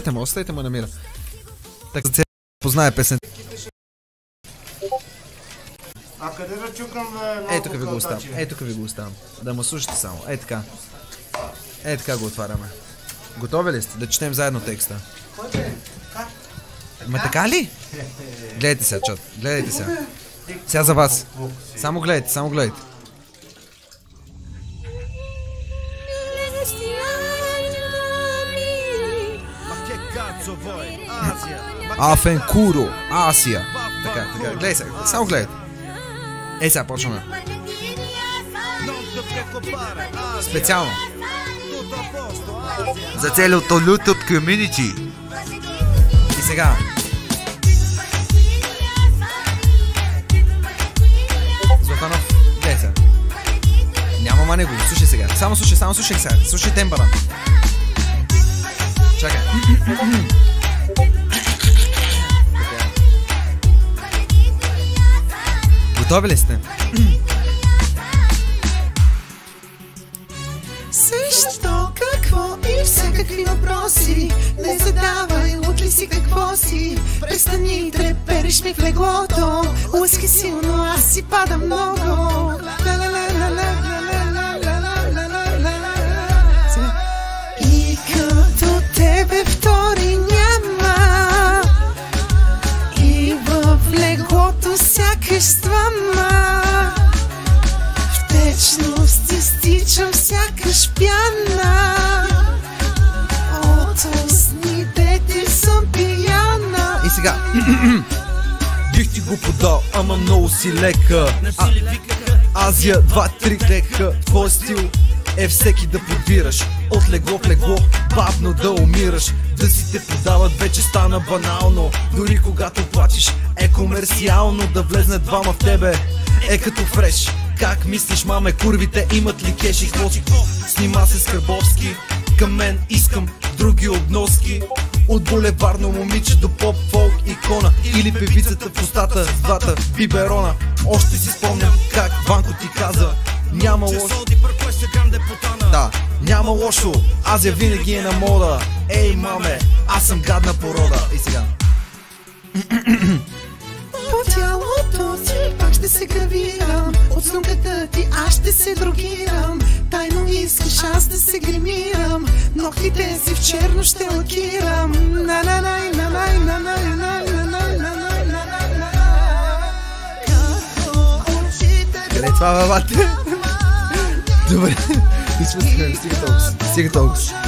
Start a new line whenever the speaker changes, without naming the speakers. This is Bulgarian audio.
Оставете му намира. Така се познае песен.
А къде да чукам
Ето тук ви го оставам. Да му слушате само. Така. Така го отваряме. Готови ли сте? Да четем заедно текста. Ма така ли? Гледайте сега, чат. Гледайте сега. Сега за вас. Само гледайте. Афенкуро, Асия. Така, гледай сега. Само гледайте. Сега почваме. Специално. За целото YouTube community. И сега. Златанов, гледай сега. Няма манего, слушай сега. Само слушай сега. Слушай тембъра. Чакай. Готови ли сте?
Защо, какво и всякакви въпроси не задавай, учи си какво си. Престани, трепериш ми в леглото. Лъски силно, аз си падам много. И като тебе втори няма, и в леглото сякаш с двама. В течности стичам сякаш пяна. От устните ти съм пияна.
И сега. Бих ти го подал, ама много си лека. Азия, 2-3 клека. Твой стил е всеки да подбираш. От легло в легло, бавно да умираш. Да си те подават вече стана банално. Дори когато плачеш е комерциално. Да влезнат двама в тебе е като фреш. Как мислиш, маме, курвите имат ли кеш и хвост? Снима се с Карбовски. Към мен искам други обноски. От булеварно момиче до поп-фолк икона. Или певицата в устата с двата биберона. Още си спомням как Ванко ти каза: няма лошо. Да, няма лошо. Азия винаги е на мода. Ей, маме, аз съм гадна порода. И сега.
По тялото ти пак ще се гравирам. От снимката ти аз ще се дрогирам. Тайно искаш аз да се гримирам. Ногтите си в черно ще лакирам.
Къде е това, бабате? Добре, стига толкова.